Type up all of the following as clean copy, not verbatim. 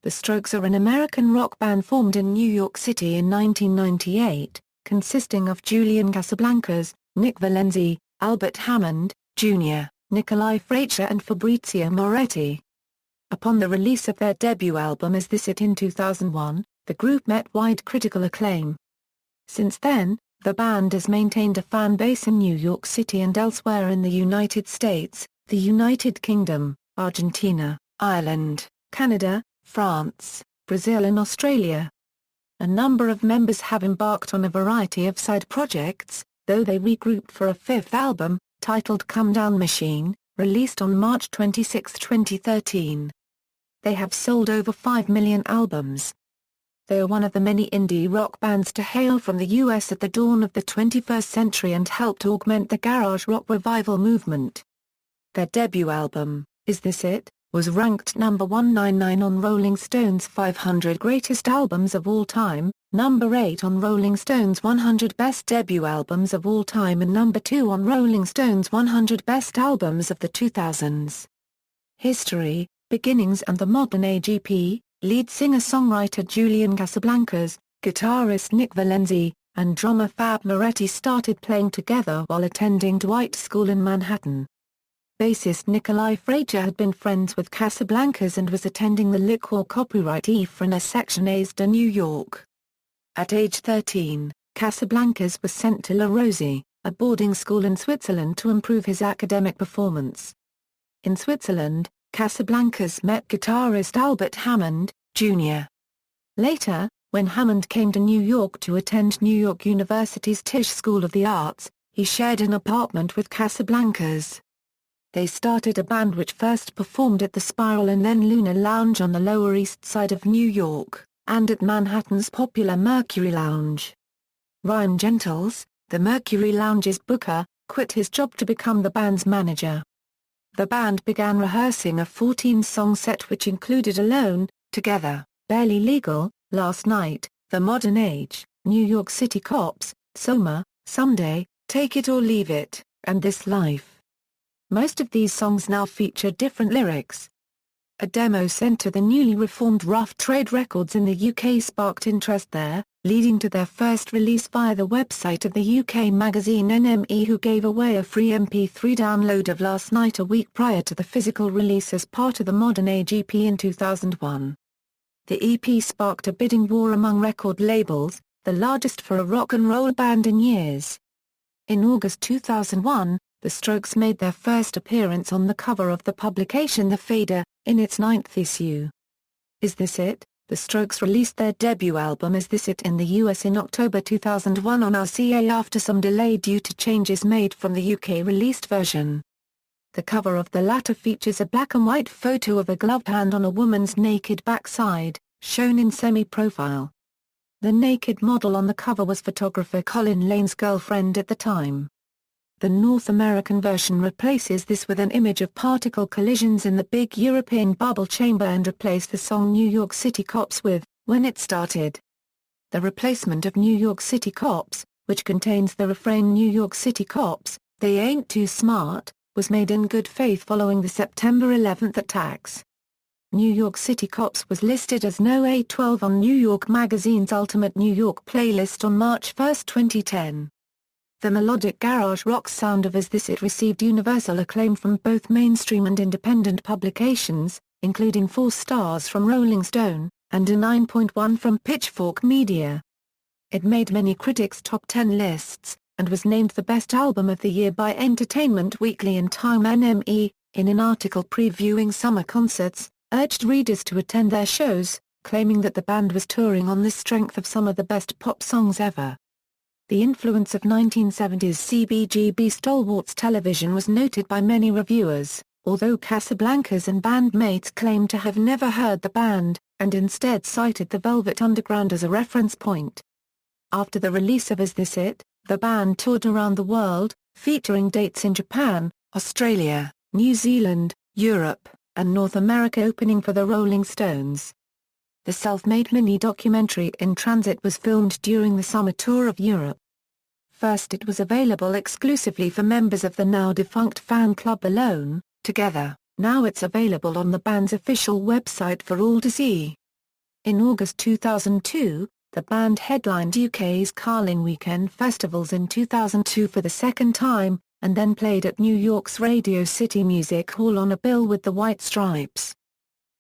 The Strokes are an American rock band formed in New York City in 1998, consisting of Julian Casablancas, Nick Valensi, Albert Hammond, Jr., Nikolai Fraiture and Fabrizio Moretti. Upon the release of their debut album Is This It in 2001, the group met wide critical acclaim. Since then, the band has maintained a fan base in New York City and elsewhere in the United States, the United Kingdom, Argentina, Ireland, Canada, France, Brazil and Australia. A number of members have embarked on a variety of side projects, though they regrouped for a fifth album, titled Comedown Machine, released on March 26, 2013. They have sold over 5 million albums. They are one of the many indie rock bands to hail from the US at the dawn of the 21st century and helped augment the garage rock revival movement. Their debut album, Is This It?, was ranked number 199 on Rolling Stone's 500 Greatest Albums of All Time, number 8 on Rolling Stone's 100 Best Debut Albums of All Time and number 2 on Rolling Stone's 100 Best Albums of the 2000s. History, Beginnings and the Modern Age EP. Lead singer-songwriter Julian Casablancas, guitarist Nick Valensi, and drummer Fab Moretti started playing together while attending Dwight School in Manhattan. Bassist Nikolai Fraiture had been friends with Casablancas and was attending the Liquor Copyright Efraner Section A's de New York. At age 13, Casablancas was sent to La Rosey, a boarding school in Switzerland to improve his academic performance. In Switzerland, Casablancas met guitarist Albert Hammond, Jr. Later, when Hammond came to New York to attend New York University's Tisch School of the Arts, he shared an apartment with Casablancas. They started a band which first performed at the Spiral and then Luna Lounge on the Lower East Side of New York, and at Manhattan's popular Mercury Lounge. Ryan Gentles, the Mercury Lounge's booker, quit his job to become the band's manager. The band began rehearsing a 14-song set which included Alone, Together, Barely Legal, Last Night, The Modern Age, New York City Cops, Soma, Someday, Take It or Leave It, and This Life. Most of these songs now feature different lyrics. A demo sent to the newly reformed Rough Trade Records in the UK sparked interest there, leading to their first release via the website of the UK magazine NME, who gave away a free MP3 download of Last Night a week prior to the physical release as part of the Modern Age EP in 2001. The EP sparked a bidding war among record labels, the largest for a rock and roll band in years. In August 2001, the Strokes made their first appearance on the cover of the publication The Fader, in its 9th issue. Is This It? The Strokes released their debut album Is This It in the US in October 2001 on RCA after some delay due to changes made from the UK released version. The cover of the latter features a black and white photo of a gloved hand on a woman's naked backside, shown in semi-profile. The naked model on the cover was photographer Colin Lane's girlfriend at the time. The North American version replaces this with an image of particle collisions in the big European bubble chamber and replaced the song New York City Cops with When It Started. The replacement of New York City Cops, which contains the refrain New York City Cops, They Ain't Too Smart, was made in good faith following the September 11 attacks. New York City Cops was listed as No. 812 on New York Magazine's Ultimate New York playlist on March 1, 2010. The melodic garage rock sound of Is This It received universal acclaim from both mainstream and independent publications, including 4 stars from Rolling Stone, and a 9.1 from Pitchfork Media. It made many critics' top 10 lists, and was named the best album of the year by Entertainment Weekly and Time NME, in an article previewing summer concerts, urged readers to attend their shows, claiming that the band was touring on the strength of some of the best pop songs ever. The influence of 1970s CBGB stalwarts television was noted by many reviewers, although Casablancas and bandmates claimed to have never heard the band, and instead cited the Velvet Underground as a reference point. After the release of Is This It?, the band toured around the world, featuring dates in Japan, Australia, New Zealand, Europe, and North America opening for the Rolling Stones. The self-made mini-documentary In Transit was filmed during the summer tour of Europe. First it was available exclusively for members of the now-defunct fan club Alone, Together, now it's available on the band's official website for all to see. In August 2002, the band headlined UK's Carling Weekend Festivals in 2002 for the second time, and then played at New York's Radio City Music Hall on a bill with the White Stripes.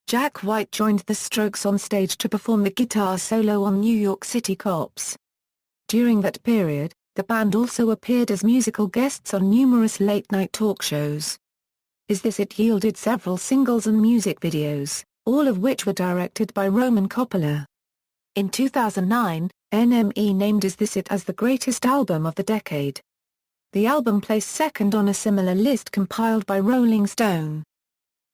Jack White joined the Strokes on stage to perform the guitar solo on New York City Cops. During that period, the band also appeared as musical guests on numerous late-night talk shows. Is This It yielded several singles and music videos, all of which were directed by Roman Coppola. In 2009, NME named Is This It as the greatest album of the decade. The album placed second on a similar list compiled by Rolling Stone.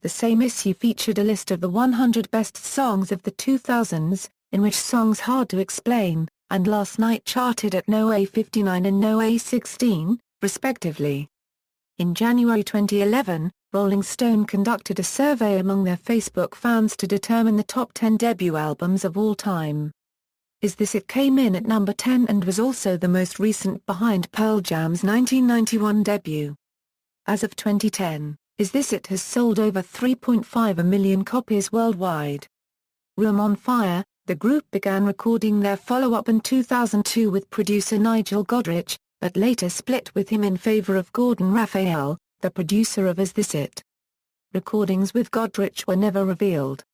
The same issue featured a list of the 100 best songs of the 2000s, in which songs Hard to Explain and Last Night charted at No. 59 and No. 16, respectively. In January 2011, Rolling Stone conducted a survey among their Facebook fans to determine the top 10 debut albums of all time. Is This It came in at number 10 and was also the most recent behind Pearl Jam's 1991 debut. As of 2010, Is This It has sold over 3.5 million copies worldwide. Room on Fire, the group began recording their follow-up in 2002 with producer Nigel Godrich, but later split with him in favor of Gordon Raphael, the producer of Is This It. Recordings with Godrich were never revealed.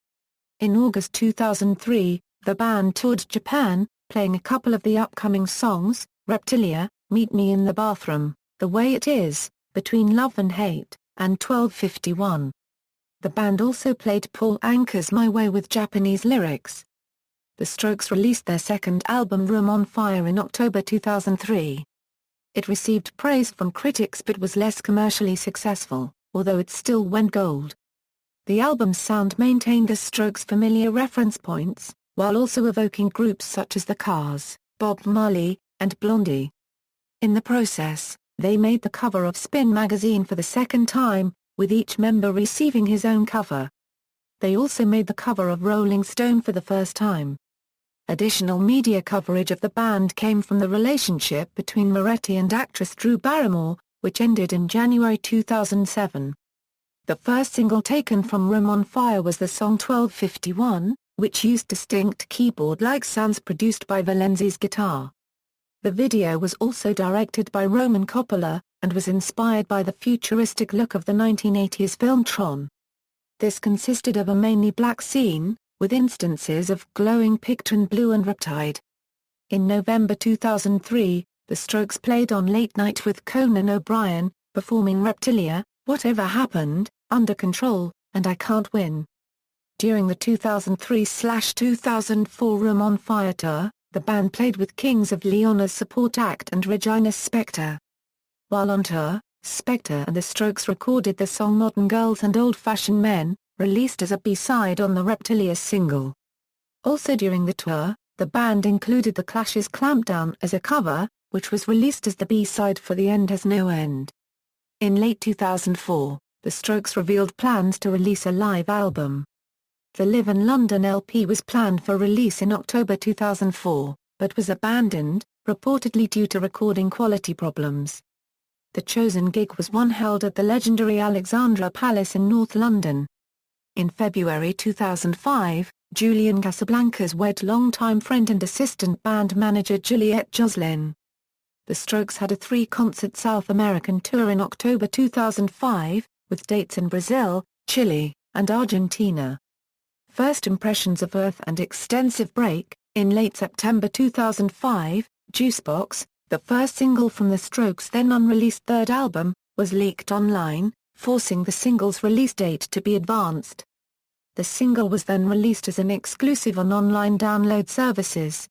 In August 2003, the band toured Japan, playing a couple of the upcoming songs, Reptilia, Meet Me in the Bathroom, The Way It Is, Between Love and Hate, and 1251. The band also played Paul Anka's My Way with Japanese lyrics. The Strokes released their second album Room on Fire in October 2003. It received praise from critics but was less commercially successful, although it still went gold. The album's sound maintained the Strokes' familiar reference points, while also evoking groups such as The Cars, Bob Marley, and Blondie. In the process, they made the cover of Spin magazine for the second time, with each member receiving his own cover. They also made the cover of Rolling Stone for the first time. Additional media coverage of the band came from the relationship between Moretti and actress Drew Barrymore, which ended in January 2007. The first single taken from Room on Fire was the song 1251, which used distinct keyboard-like sounds produced by Valensi's guitar. The video was also directed by Roman Coppola, and was inspired by the futuristic look of the 1980s film Tron. This consisted of a mainly black scene, with instances of glowing Picton Blue and Riptide. In November 2003, the Strokes played on Late Night with Conan O'Brien, performing Reptilia, Whatever Happened, Under Control, and I Can't Win. During the 2003/2004 Room on Fire tour, the band played with Kings of Leon as support act and Regina Spektor. While on tour, Spektor and the Strokes recorded the song Modern Girls and Old Fashioned Men, released as a B-side on the Reptilia single. Also during the tour, the band included The Clash's Clampdown as a cover, which was released as the B-side for The End Has No End. In late 2004, the Strokes revealed plans to release a live album. The Live in London LP was planned for release in October 2004, but was abandoned, reportedly due to recording quality problems. The chosen gig was one held at the legendary Alexandra Palace in North London. In February 2005, Julian Casablancas wed longtime friend and assistant band manager Juliette Joslin. The Strokes had a 3-concert South American tour in October 2005, with dates in Brazil, Chile, and Argentina. First Impressions of Earth and Extensive Break. In late September 2005, Juicebox, the first single from the Strokes' then unreleased third album, was leaked online, forcing the single's release date to be advanced. The single was then released as an exclusive on online download services.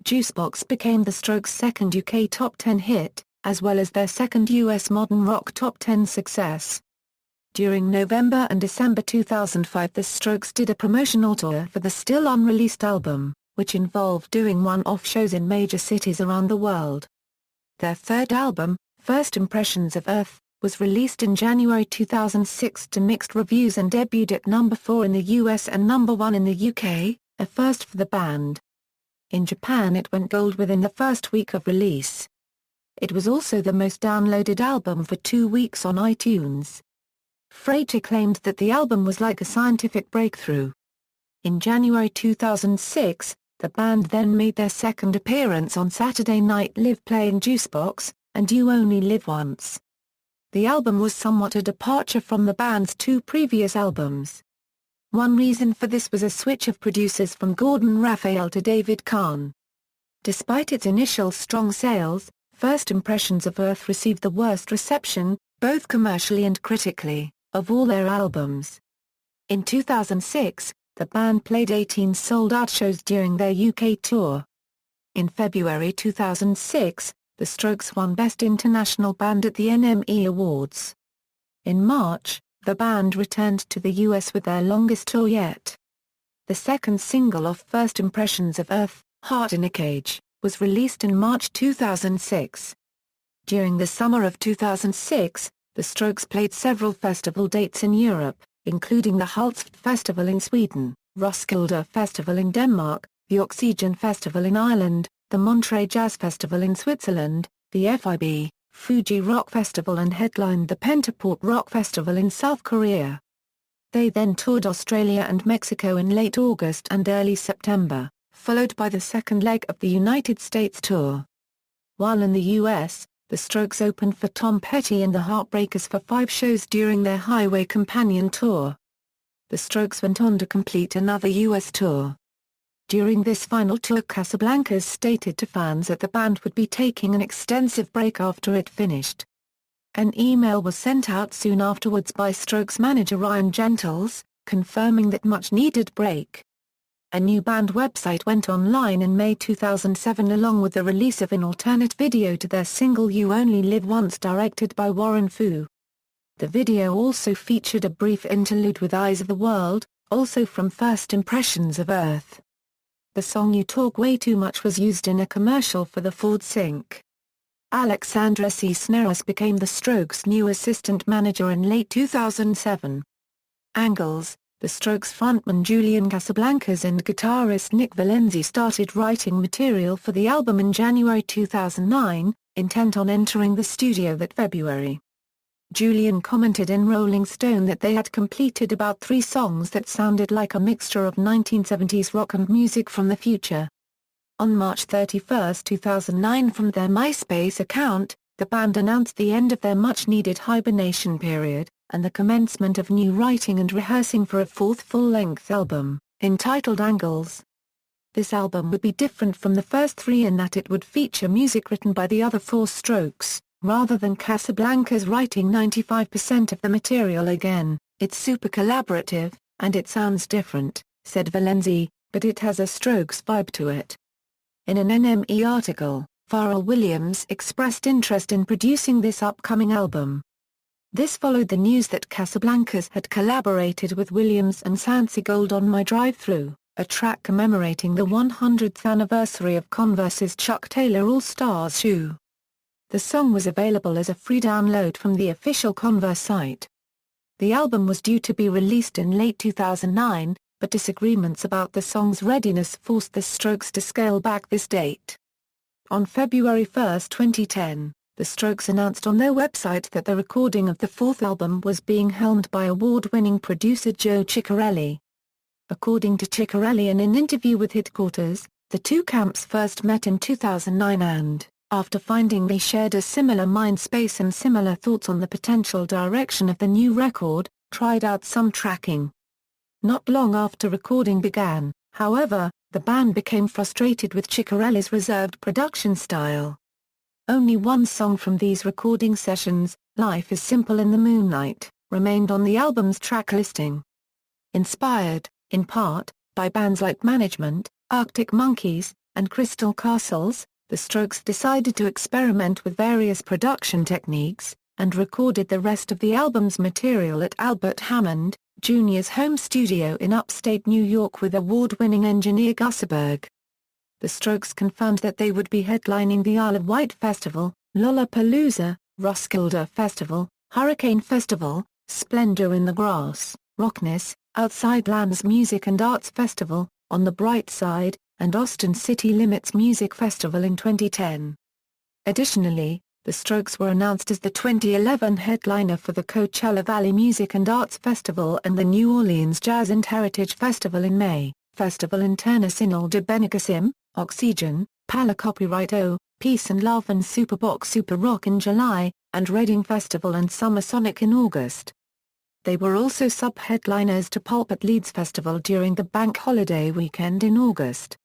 Juicebox became the Strokes' second UK Top 10 hit, as well as their second US modern rock Top 10 success. During November and December 2005 the Strokes did a promotional tour for the still unreleased album, which involved doing one-off shows in major cities around the world. Their third album, First Impressions of Earth, was released in January 2006 to mixed reviews and debuted at number 4 in the US and number 1 in the UK, a first for the band. In Japan it went gold within the first week of release. It was also the most downloaded album for 2 weeks on iTunes. Fraiture claimed that the album was like a scientific breakthrough. In January 2006, the band then made their second appearance on Saturday Night Live playing Juicebox, and You Only Live Once. The album was somewhat a departure from the band's two previous albums. One reason for this was a switch of producers from Gordon Raphael to David Kahn. Despite its initial strong sales, First Impressions of Earth received the worst reception, both commercially and critically, of all their albums. In 2006, the band played 18 sold-out shows during their UK tour. In February 2006, The Strokes won Best International Band at the NME Awards. In March, the band returned to the US with their longest tour yet. The second single off First Impressions of Earth, Heart in a Cage, was released in March 2006. During the summer of 2006, The Strokes played several festival dates in Europe, including the Hultsfred Festival in Sweden, Roskilde Festival in Denmark, the Oxygen Festival in Ireland, the Montreux Jazz Festival in Switzerland, the FIB, Fuji Rock Festival, and headlined the Pentaport Rock Festival in South Korea. They then toured Australia and Mexico in late August and early September, followed by the second leg of the United States tour. While in the US, The Strokes opened for Tom Petty and the Heartbreakers for 5 shows during their Highway Companion tour. The Strokes went on to complete another US tour. During this final tour, Casablancas stated to fans that the band would be taking an extensive break after it finished. An email was sent out soon afterwards by Strokes manager Ryan Gentles, confirming that much-needed break. A new band website went online in May 2007 along with the release of an alternate video to their single You Only Live Once directed by Warren Fu. The video also featured a brief interlude with Eyes of the World, also from First Impressions of Earth. The song You Talk Way Too Much was used in a commercial for the Ford Sync. Alexandra Cisneros became the Strokes' new assistant manager in late 2007. Angles. The Strokes frontman Julian Casablancas and guitarist Nick Valensi started writing material for the album in January 2009, intent on entering the studio that February. Julian commented in Rolling Stone that they had completed about 3 songs that sounded like a mixture of 1970s rock and music from the future. On March 31, 2009, from their MySpace account, the band announced the end of their much-needed hibernation period, and the commencement of new writing and rehearsing for a 4th full-length album, entitled Angles. This album would be different from the first 3 in that it would feature music written by the other 4 Strokes, rather than Casablancas writing 95% of the material again. It's super collaborative, and it sounds different, said Valensi, but it has a Strokes vibe to it. In an NME article, Pharrell Williams expressed interest in producing this upcoming album. This followed the news that Casablancas had collaborated with Williams and Sansi Gold on My Drive-Thru, a track commemorating the 100th anniversary of Converse's Chuck Taylor All-Stars shoe. The song was available as a free download from the official Converse site. The album was due to be released in late 2009, but disagreements about the song's readiness forced the Strokes to scale back this date. On February 1, 2010, the Strokes announced on their website that the recording of the 4th album was being helmed by award-winning producer Joe Ciccarelli. According to Ciccarelli in an interview with Headquarters, the two camps first met in 2009 and, after finding they shared a similar mind space and similar thoughts on the potential direction of the new record, tried out some tracking. Not long after recording began, however, the band became frustrated with Ciccarelli's reserved production style. Only one song from these recording sessions, Life is Simple in the Moonlight, remained on the album's track listing. Inspired, in part, by bands like Management, Arctic Monkeys, and Crystal Castles, the Strokes decided to experiment with various production techniques, and recorded the rest of the album's material at Albert Hammond, Jr.'s home studio in upstate New York with award-winning engineer Gusseberg. The Strokes confirmed that they would be headlining the Isle of Wight Festival, Lollapalooza, Roskilde Festival, Hurricane Festival, Splendor in the Grass, Rockness, Outside Lands Music and Arts Festival, On the Bright Side, and Austin City Limits Music Festival in 2010. Additionally, The Strokes were announced as the 2011 headliner for the Coachella Valley Music and Arts Festival and the New Orleans Jazz and Heritage Festival in May, Festival Internacional de Benicassim, Oxygen, Pala Copyright O, Peace and Love and Superbox Super Rock in July, and Reading Festival and Summer Sonic in August. They were also sub-headliners to Pulp at Leeds Festival during the bank holiday weekend in August.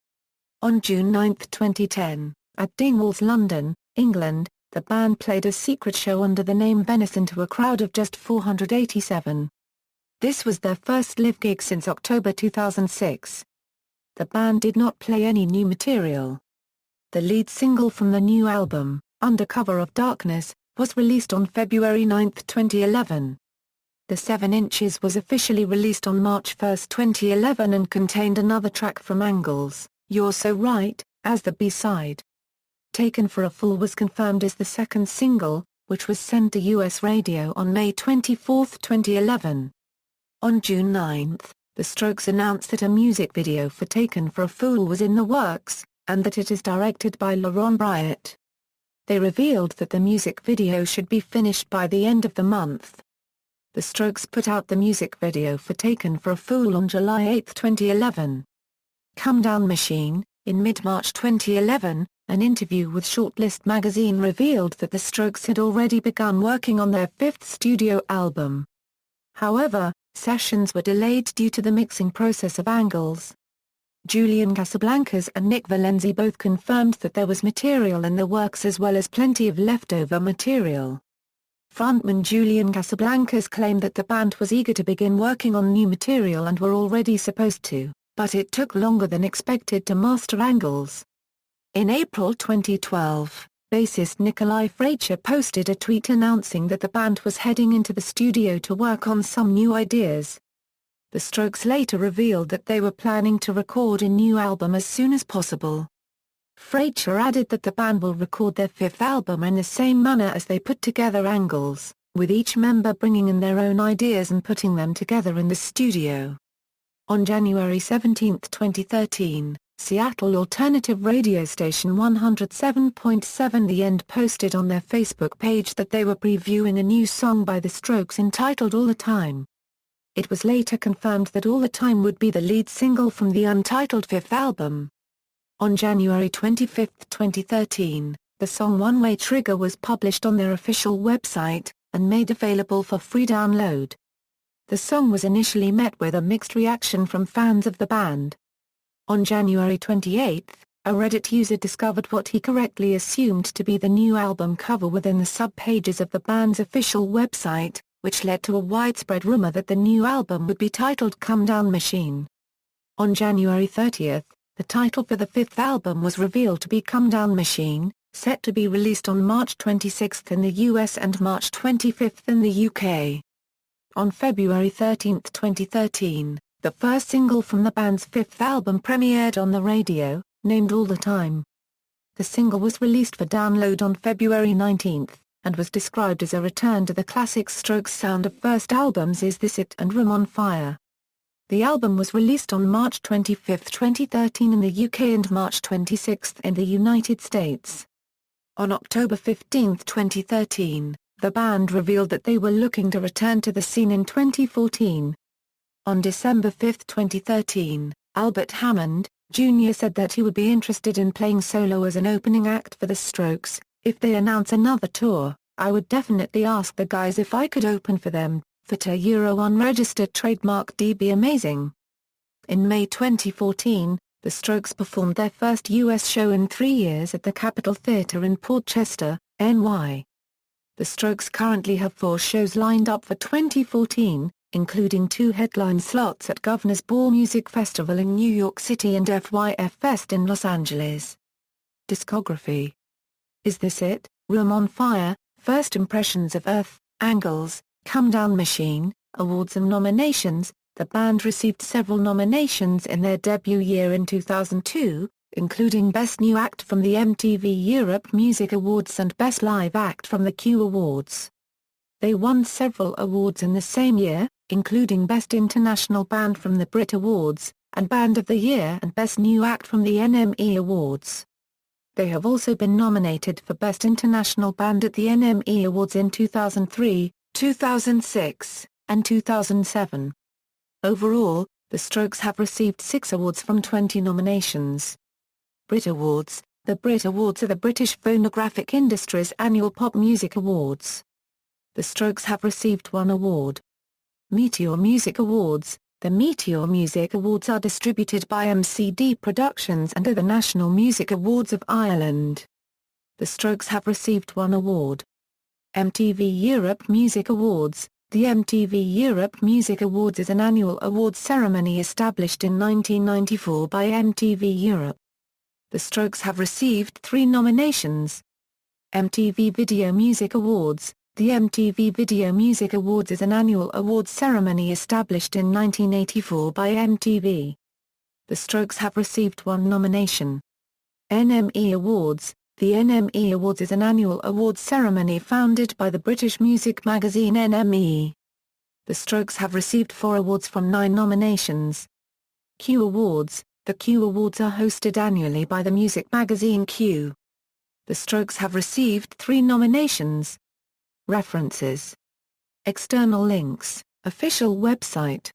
On June 9, 2010, at Dingwalls, London, England, the band played a secret show under the name Venison to a crowd of just 487. This was their first live gig since October 2006. The band did not play any new material. The lead single from the new album, Under Cover of Darkness, was released on February 9, 2011. The 7 Inches was officially released on March 1, 2011 and contained another track from Angles, You're So Right, as the B-side. Taken for a Fool was confirmed as the second single, which was sent to US radio on May 24, 2011. On June 9, the Strokes announced that a music video for Taken for a Fool was in the works, and that it is directed by Laurent Briot. They revealed that the music video should be finished by the end of the month. The Strokes put out the music video for Taken for a Fool on July 8, 2011. Comedown Machine, in mid-March 2011, an interview with Shortlist magazine revealed that the Strokes had already begun working on their 5th studio album. However, sessions were delayed due to the mixing process of Angles. Julian Casablancas and Nick Valensi both confirmed that there was material in the works as well as plenty of leftover material. Frontman Julian Casablancas claimed that the band was eager to begin working on new material and were already supposed to, but it took longer than expected to master Angles. In April 2012, bassist Nikolai Fraiture posted a tweet announcing that the band was heading into the studio to work on some new ideas. The Strokes later revealed that they were planning to record a new album as soon as possible. Fraiture added that the band will record their 5th album in the same manner as they put together Angles, with each member bringing in their own ideas and putting them together in the studio. On January 17, 2013, Seattle alternative radio station 107.7 The End posted on their Facebook page that they were previewing a new song by The Strokes entitled All the Time. It was later confirmed that All the Time would be the lead single from the untitled 5th album. On January 25, 2013, the song One Way Trigger was published on their official website, and made available for free download. The song was initially met with a mixed reaction from fans of the band. On January 28, a Reddit user discovered what he correctly assumed to be the new album cover within the sub-pages of the band's official website, which led to a widespread rumor that the new album would be titled Comedown Machine. On January 30, the title for the 5th album was revealed to be Comedown Machine, set to be released on March 26 in the US and March 25 in the UK. On February 13, 2013, the first single from the band's 5th album premiered on the radio, named All the Time. The single was released for download on February 19, and was described as a return to the classic Strokes sound of first albums Is This It and Room on Fire. The album was released on March 25, 2013 in the UK and March 26 in the United States. On October 15, 2013, the band revealed that they were looking to return to the scene in 2014. On December 5, 2013, Albert Hammond, Jr. said that he would be interested in playing solo as an opening act for the Strokes. If they announce another tour, I would definitely ask the guys if I could open for them. For Euro unregistered trademark DB Amazing. In May 2014, the Strokes performed their first US show in 3 years at the Capitol Theatre in Port Chester, NY. The Strokes currently have 4 shows lined up for 2014, including 2 headline slots at Governor's Ball Music Festival in New York City and FYF Fest in Los Angeles. Discography. Is This It, Room on Fire, First Impressions of Earth, Angles, Comedown Machine, Awards and Nominations. The band received several nominations in their debut year in 2002, including Best New Act from the MTV Europe Music Awards and Best Live Act from the Q Awards. They won several awards in the same year, including Best International Band from the Brit Awards, and Band of the Year and Best New Act from the NME Awards. They have also been nominated for Best International Band at the NME Awards in 2003, 2006, and 2007. Overall, the Strokes have received 6 awards from 20 nominations. Brit Awards. The Brit Awards are the British phonographic industry's annual pop music awards. The Strokes have received 1 award. Meteor Music Awards. The Meteor Music Awards are distributed by MCD Productions and are the National Music Awards of Ireland. The Strokes have received 1 award. MTV Europe Music Awards. The MTV Europe Music Awards is an annual awards ceremony established in 1994 by MTV Europe. The Strokes have received 3 nominations. MTV Video Music Awards. The MTV Video Music Awards is an annual awards ceremony established in 1984 by MTV. The Strokes have received 1 nomination. NME Awards. The NME Awards is an annual awards ceremony founded by the British music magazine NME. The Strokes have received 4 awards from 9 nominations. Q Awards. The Q Awards are hosted annually by the music magazine Q. The Strokes have received 3 nominations. References. External links, official website.